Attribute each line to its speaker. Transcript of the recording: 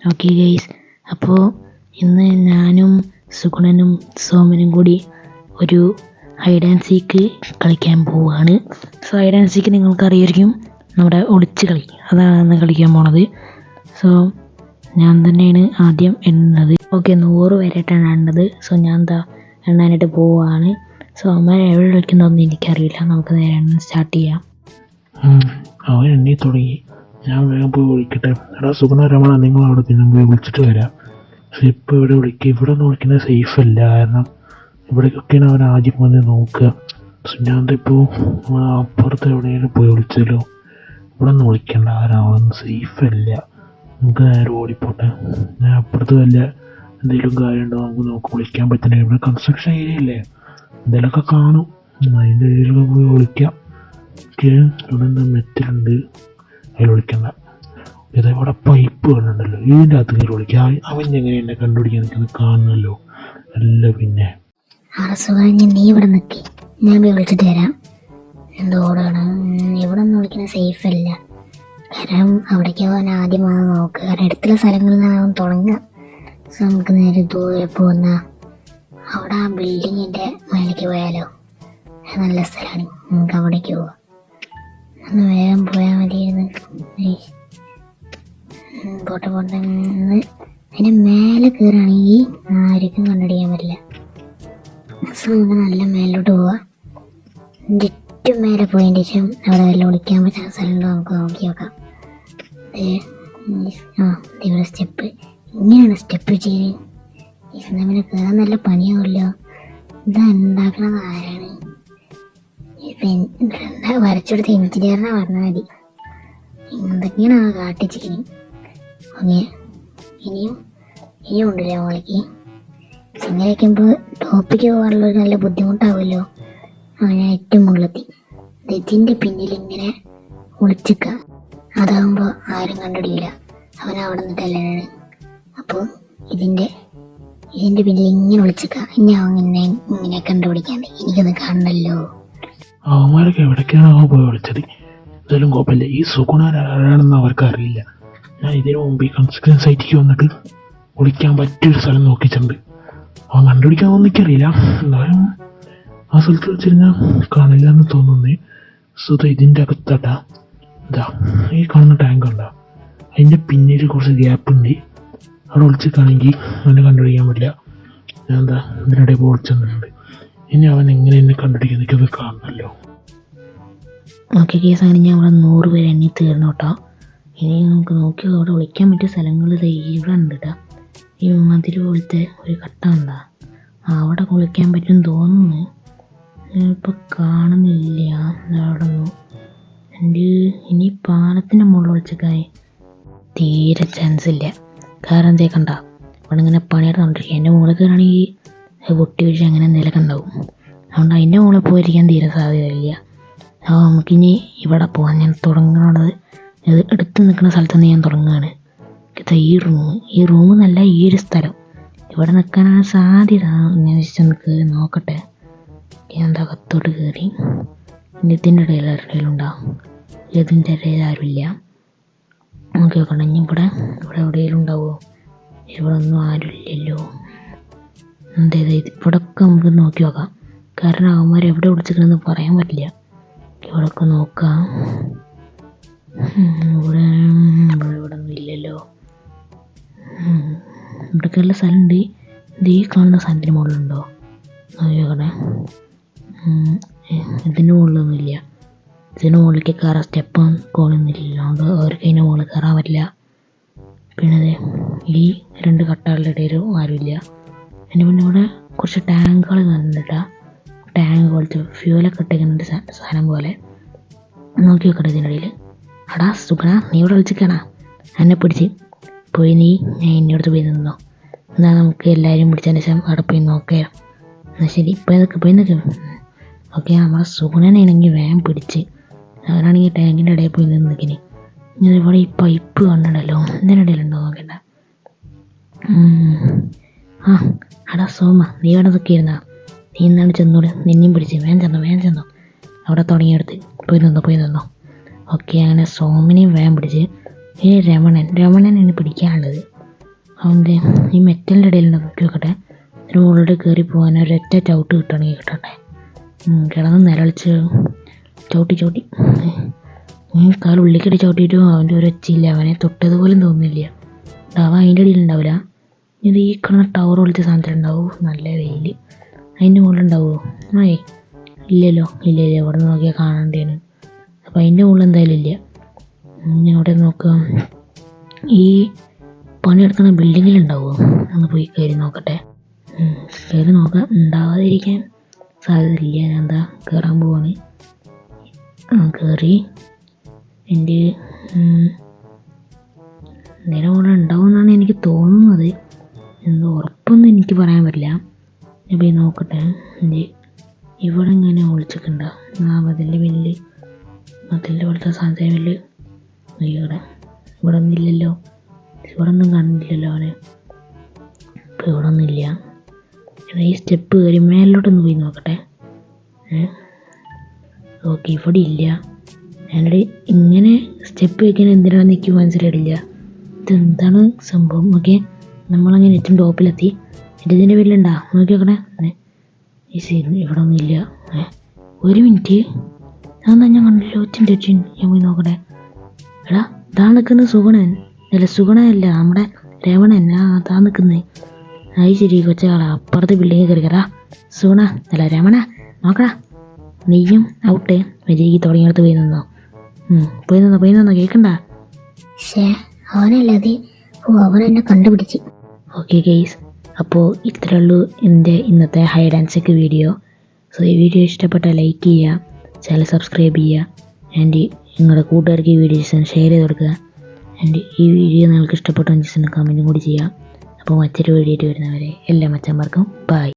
Speaker 1: Okay guys, അപ്പോൾ ഇന്ന് ഞാനും സുഗുണനും സോമനും കൂടി ഒരു ഹൈഡ് ആൻഡ് സീക്ക് കളിക്കാൻ പോവുകയാണ്. സോ ഹൈഡ് ആൻഡ് സീക്ക് നിങ്ങൾക്കറിയായിരിക്കും, നമ്മുടെ ഒളിച്ച് കളി, അതാണ് കളിക്കാൻ പോണത്. സോ ഞാൻ തന്നെയാണ് ആദ്യം എണ്ണുന്നത്. ഓക്കെ, 100 വരെയായിട്ടാണ് എണ്ണുന്നത്. സോ ഞാൻ എന്താ എണ്ണാനായിട്ട് പോവുകയാണ്. സോ അമ്മ എവിടെ കളിക്കുന്നതൊന്നും എനിക്കറിയില്ല. നമുക്ക് നേരെ എണ്ണ സ്റ്റാർട്ട് ചെയ്യാം.
Speaker 2: അവൻ എണ്ണി തുടങ്ങി. ഞാൻ വേഗം പോയി വിളിക്കട്ടെ. എടാ സുഗുണ, രമണ, നിങ്ങൾ അവിടെ പിന്നെ പോയി വിളിച്ചിട്ട് വരാം. പക്ഷെ ഇപ്പോൾ ഇവിടെ വിളിക്കുക, ഇവിടെ നിന്ന് വിളിക്കുന്നത് സേഫ് അല്ല. കാരണം ഇവിടേക്കൊക്കെയാണ് അവൻ ആദ്യം വന്ന് നോക്കുക. സുഞ്ഞാന്ത ഇപ്പോൾ അപ്പുറത്ത് എവിടെയെങ്കിലും പോയി വിളിച്ചല്ലോ. ഇവിടെ നിന്ന് വിളിക്കേണ്ട, അവനൊന്നും സേഫ് അല്ല. നമുക്ക് നേരെ ഓടിപ്പോട്ടെ. ഞാൻ അപ്പുറത്ത് വല്ല എന്തെങ്കിലും കാര്യമുണ്ടോ നമുക്ക് വിളിക്കാൻ പറ്റണേ. ഇവിടെ കൺസ്ട്രക്ഷൻ ഏരിയ അല്ലേ, എന്തെങ്കിലുമൊക്കെ കാണും. അതിൻ്റെ ഏരിയയിലൊക്കെ പോയി വിളിക്കാം. ഓക്കെ, ഇവിടെ എന്താ മെറ്റലുണ്ട്, അതിൽ വിളിക്കണ്ട. ഇതേപോലെ പൈപ്പ് കണ്ടുണ്ടല്ലോ, ഇതിൻ്റെ അകത്ത് കയറി വിളിക്കുക. അവൻ എങ്ങനെ എന്നെ കണ്ടുപിടിക്കാൻ നിൽക്കുന്നത് കാണണമല്ലോ. അല്ല പിന്നെ
Speaker 3: നീ ഇവിടെ നിൽക്കി, ഞാൻ പോയി വിളിച്ചിട്ട് തരാം. എന്തോടാണ് ഇവിടെ നിന്ന് വിളിക്കുന്നത് സേഫ് അല്ല. കാരണം അവിടേക്ക് പോകാൻ ആദ്യം വന്ന് നോക്കുക. കാരണം അടുത്തുള്ള സ്ഥലങ്ങളിൽ നിന്നാണ് അവൻ തുടങ്ങുക. സോ നമുക്ക് നേരെ ദൂരെ പോകുന്ന അവിടെ ആ ബിൽഡിങ്ങിൻ്റെ മേലേക്ക് പോയാലോ? നല്ല സ്ഥലമാണ്, നമുക്ക് അവിടേക്ക് പോവാം. ഒന്ന് വേഗം പോയാൽ മതിയായിരുന്നു. പോട്ടെ അതിൻ്റെ മേലെ കയറുകയാണെങ്കിൽ ആർക്കും കണ്ടുപിടിക്കാൻ പറ്റില്ല. സോ നമുക്ക് നല്ല മേലോട്ട് പോവാം. ചുറ്റും മേലെ പോയതിൻ്റെ ശേഷം അവിടെ വല്ല വിളിക്കാൻ പറ്റുന്ന സ്ഥലമുണ്ടോ നമുക്ക് നോക്കി നോക്കാം. ഇവിടെ സ്റ്റെപ്പ്, ഇങ്ങനെയാണ് സ്റ്റെപ്പ് ചെയ്ത്. ഈ സമയം കയറാൻ നല്ല പണിയാവുമല്ലോ. ഇതാ ഉണ്ടാക്കണത് ആരാണ്? എന്താ വരച്ചെടുത്ത് എഞ്ചിനീയറിനെ പറഞ്ഞാൽ മതി. എന്തൊക്കെയാണ് ആ കാട്ടിച്ചിരിക്കുന്നത്. ഓക്കെ, ഇനിയും ഉണ്ടല്ലേ മോളേക്ക്. ഇങ്ങനെ വയ്ക്കുമ്പോൾ ടോപ്പിക്ക് പോകാനുള്ളൊരു നല്ല ബുദ്ധിമുട്ടാവുമല്ലോ. അവനെ ഏറ്റവും മുകളിലെത്തി. ഇതിൻ്റെ പിന്നിൽ ഇങ്ങനെ ഒളിച്ചിക്കുക. അതാകുമ്പോൾ ആരും കണ്ടുപിടിക്കില്ല. അവൻ അവിടെ നിന്നിട്ടല്ലേ. അപ്പോൾ ഇതിൻ്റെ പിന്നിൽ ഇങ്ങനെ ഒളിച്ചിക്കുക. ഇനി അവൻ ഇങ്ങനെ കണ്ടുപിടിക്കാണ്ട് എനിക്കൊന്ന് കാണണമല്ലോ.
Speaker 2: അവന്മാരൊക്കെ എവിടേക്കാണ് അവൻ പോയി വിളിച്ചത്? എന്തായാലും കുഴപ്പമില്ല. ഈ സുഗുണ ആരാണെന്ന് അവർക്ക് അറിയില്ല. ഞാൻ ഇതിനു മുമ്പ് ഈ കൺസ്ട്രക്ഷൻ സൈറ്റിലേക്ക് വന്നിട്ട് വിളിക്കാൻ പറ്റിയൊരു സ്ഥലം നോക്കിയിട്ടുണ്ട്. അവൻ കണ്ടുപിടിക്കാമെന്ന് എനിക്കറിയില്ല. എന്നാലും ആ സ്ഥലത്ത് വെച്ചിരുന്നാൽ കാണില്ല എന്ന് തോന്നുന്നേ. സോ ഇതിൻ്റെ അകത്തട്ടാ ഇതാ ഈ കാണുന്ന ടാങ്ക് ഉണ്ടോ, അതിൻ്റെ പിന്നിൽ കുറച്ച് ഗ്യാപ്പ് ഉണ്ട്. അവിടെ ഒളിച്ചിട്ടാണെങ്കിൽ അവനെ കണ്ടുപിടിക്കാൻ പറ്റില്ല. ഞാൻ എന്താ ഇതിനിടയിൽ ഒളിച്ചെന്നിട്ടുണ്ട്. ഇനി അവൻ എങ്ങനെ എന്നെ കണ്ടുപിടിക്കാൻ എനിക്കത് കാണണമല്ലോ.
Speaker 1: ഓക്കെ കേസ്, അങ്ങനെ ഞാൻ അവിടെ 100 പേര് എണ്ണി തീർന്നു കേട്ടോ. ഇനി നമുക്ക് നോക്കി അവിടെ വിളിക്കാൻ പറ്റിയ സ്ഥലങ്ങൾ ഇവിടെ ഉണ്ട് കേട്ടോ. ഈ മതിൽ പോലത്തെ ഒരു കട്ട ഉണ്ടാ, അവിടെ വിളിക്കാൻ പറ്റും തോന്നുന്നു. ഇപ്പോൾ കാണുന്നില്ല അവിടെ ഒന്നും. ഇനി പാലത്തിൻ്റെ മുകളിൽ വിളിച്ചേക്കായി തീരെ ചാൻസ് ഇല്ല. കാരണം എന്തേ കണ്ട അവിടെ ഇങ്ങനെ പണിയെടുത്തോണ്ടിരിക്കുക. എൻ്റെ മുകളിൽ കയറാണെങ്കിൽ പൊട്ടി വീഴ്ച അങ്ങനെ എന്തെങ്കിലുമൊക്കെ ഉണ്ടാവും. അതുകൊണ്ട് അതിൻ്റെ മുകളിൽ പോയിരിക്കാൻ തീരെ സാധ്യതയില്ല. അപ്പോൾ നമുക്കിനി ഇവിടെ പോകാൻ ഞാൻ തുടങ്ങുന്നത് എടുത്ത് നിൽക്കുന്ന സ്ഥലത്ത് നിന്ന് ഞാൻ തുടങ്ങുകയാണ്. ഈ റൂം നല്ല ഈ ഒരു സ്ഥലം ഇവിടെ നിൽക്കാനാണ് സാധ്യത. ഞാൻ നമുക്ക് നോക്കട്ടെ. ഞാൻ അകത്തോട്ട് കയറി. ഇതിൻ്റെ ഇടയിലുണ്ടാവും, ഇതിൻ്റെ ഇടയിൽ ആരുമില്ല. നമുക്ക് നോക്കണം. ഇനി ഇവിടെ എവിടെയെങ്കിലും ഉണ്ടാവുമോ? ഇവിടെ ഒന്നും ആരുമില്ലല്ലോ. ഇവിടെയൊക്കെ നമുക്ക് നോക്കി നോക്കാം. കാരണം അവന്മാർ എവിടെ വിളിച്ചിട്ടുണ്ടെന്ന് പറയാൻ പറ്റില്ല. ഇവിടെയൊക്കെ നോക്കാം. ഇവിടെ ഒന്നും ഇല്ലല്ലോ. ഇവിടെയൊക്കെയുള്ള സ്ഥലമുണ്ട്. ഇത് ഈ കാണുന്ന സ്ഥലത്തിന് മുകളിലുണ്ടോ നോക്കണേ. ഇതിൻ്റെ മുകളിലൊന്നുമില്ല. ഇതിന് മുകളിലേക്ക് കയറാൻ സ്റ്റെപ്പും കോണൊന്നുമില്ല. അതുകൊണ്ട് അവർക്ക് അതിൻ്റെ മുകളിൽ കയറാൻ പറ്റില്ല. പിന്നെ ഈ 2 കട്ടകളുടെ ഇടയിലും ആരുമില്ല. അതിന് പിന്നെ ഇവിടെ കുറച്ച് ടാങ്കുകൾ കണ്ടിട്ടാ, ടാങ്ക് പോലത്തെ ഫ്യൂലൊക്കെ ഇട്ടേക്കുന്നുണ്ട് സാധനം പോലെ. നോക്കി വെക്കട്ടെ ഇതിൻ്റെ ഇടയിൽ. അടാ സുഗുണ, നീ ഇവിടെ വിളിച്ചിക്കണാ? എന്നെ പിടിച്ച് പോയി ഞാൻ എൻ്റെ അടുത്ത് പോയി നിന്നോ. എന്നാൽ നമുക്ക് എല്ലാവരും പിടിച്ചതിന് ശേഷം അവിടെ പോയി നോക്കാം. എന്നാൽ ശരി, പോയി നിൽക്കും. ഓക്കെ, നമ്മളെ സുഗുണനാണെങ്കിൽ വേഗം പിടിച്ച്. അവരാണെങ്കിൽ ടാങ്കിൻ്റെ ഇടയിൽ പോയി നിൽക്കിന്. ഇനി ഇവിടെ ഈ പൈപ്പ് കണ്ടിടല്ലോ, ഇതിൻ്റെ ഇടയിലുണ്ടോ നോക്കണ്ട. അടാ സോമ, നീ ഇവിടെ നിൽക്കിയിരുന്നാ? നീ ഇന്നാണ് ചെന്നോട്, നിന്നെയും പിടിച്ച് വേഗം ചെന്നോ. അവിടെ തുടങ്ങിയെടുത്ത് പോയി നിന്നോ. ഓക്കെ, അങ്ങനെ സോമിനെയും വേഗം പിടിച്ച്. രമണനാണ് പിടിക്കാനുള്ളത്. അവൻ്റെ ഈ മെറ്റലിൻ്റെ ഇടയിലുണ്ട്, നോക്കി നോക്കട്ടെ. ഇതിന് മുകളിലോട്ട് കയറി പോകാൻ ഒരൊറ്റ ചവിട്ട് കിട്ടണമെങ്കിൽ കിട്ടട്ടെ. കിടന്ന് നിലവിളിച്ച് ചവിട്ടി കാൽ ഉള്ളിക്കടി ചവിട്ടിയിട്ടും അവൻ്റെ ഒരു ഒച്ചയില്ല. അവനെ തൊട്ടതുപോലും തോന്നുന്നില്ല. അവൻ അതിൻ്റെ ഇടയിൽ ഉണ്ടാവില്ല. ഇത് ഈ കിടന്ന ടവർ പോലത്തെ സാധനത്തിലുണ്ടാവും. നല്ല വെയിൽ അതിൻ്റെ മുകളിലുണ്ടാവുമോ? ഇല്ലല്ലോ. ഇവിടെ നിന്ന് നോക്കിയാൽ കാണേണ്ടതാണ്. അപ്പോൾ അതിൻ്റെ മുകളിൽ എന്തായാലും ഇല്ല. ഞാൻ അവിടെ നോക്കാം. ഈ പണിയെടുക്കുന്ന ബിൽഡിങ്ങിലുണ്ടാവുമോ? ഒന്ന് പോയി കയറി നോക്കട്ടെ. കയറി നോക്കാം. ഉണ്ടാവാതിരിക്കാൻ സാധ്യതയില്ല. ഞാൻ എന്താ കയറാൻ പോവാണ്. കയറി എൻ്റെ നേരെ മുകളിൽ ഉണ്ടാവുമെന്നാണ് എനിക്ക് തോന്നുന്നത്. എന്തോ ഉറപ്പൊന്നും എനിക്ക് പറയാൻ പറ്റില്ല. ഞാൻ പോയി നോക്കട്ടെ. ഇവിടെ ഇങ്ങനെ ഒളിച്ചിട്ടുണ്ട ആ മതിലിൻ്റെ പിന്നിൽ, മതിലിൻ്റെ പോലത്തെ സാധനത്തിന് പിന്നിൽ. ഇവിടെ ഒന്നും ഇല്ലല്ലോ. ഇവിടെ ഒന്നും കാണുന്നില്ലല്ലോ അവനെ. ഇപ്പോൾ ഇവിടെ ഒന്നുമില്ല. ഈ സ്റ്റെപ്പ് കയറി മേലോട്ടൊന്ന് പോയി നോക്കട്ടെ. ഓക്കെ, ഇവിടെ ഇല്ല. ഞാനിവിടെ ഇങ്ങനെ സ്റ്റെപ്പ് വയ്ക്കാൻ എന്തിനാണെന്ന് എനിക്ക് മനസ്സിലായിട്ടില്ല. ഇതെന്താണ് സംഭവം? ഓക്കെ, നമ്മളങ്ങനെ ഏറ്റവും ടോപ്പിലെത്തി. ഇതിൻ്റെ പേരിലുണ്ടാ നോക്കി നോക്കണേ. ഈ സീൻ ഇവിടെ ഒന്നും ഇല്ല. ഒരു മിനിറ്റ്, അതെന്താ ഞാൻ കണ്ടില്ല. ഒച്ചിൻ ഞാൻ പോയി നോക്കട്ടെ. എടാ, താ നിൽക്കുന്നത് സുഗുണൻ അല്ല, സുഗുണനല്ല, നമ്മുടെ രമണൻ. താ നിൽക്കുന്നത്. അത് ശരി, കൊച്ചാളാ. അപ്പുറത്തെ ബിൽഡിങ്ങിൽ കയറിക്കടാ. സുഗുണ അല്ല, രമണ നോക്കടാ. നെയ്യും ഔട്ട് വിജയിക്ക് തുടങ്ങിയെടുത്ത് പോയി നിന്നോ കേൾക്കണ്ട.
Speaker 3: അവനല്ലാതെ അവരെന്നെ കണ്ടുപിടിച്ച്.
Speaker 1: ഓക്കെ ഗെയ്സ്, അപ്പോൾ ഇത്രയേ ഉള്ളൂ എൻ്റെ ഇന്നത്തെ hide and seek video. So ഈ വീഡിയോ ഇഷ്ടപ്പെട്ടാൽ ലൈക്ക് ചെയ്യുക, ചാനൽ സബ്സ്ക്രൈബ് ചെയ്യുക, ആൻഡ് നിങ്ങളുടെ കൂട്ടുകാർക്ക് ഈ വീഡിയോസ് ഷെയർ ചെയ്ത് കൊടുക്കുക. ആൻഡ് ഈ വീഡിയോ നിങ്ങൾക്ക് ഇഷ്ടപ്പെട്ടെങ്കിൽ കമൻറ്റും കൂടി ചെയ്യുക. അപ്പോൾ മറ്റൊരു വീഡിയോ ആയിട്ട് വരുന്നവരെ എല്ലാ മച്ചന്മാർക്കും ബൈ.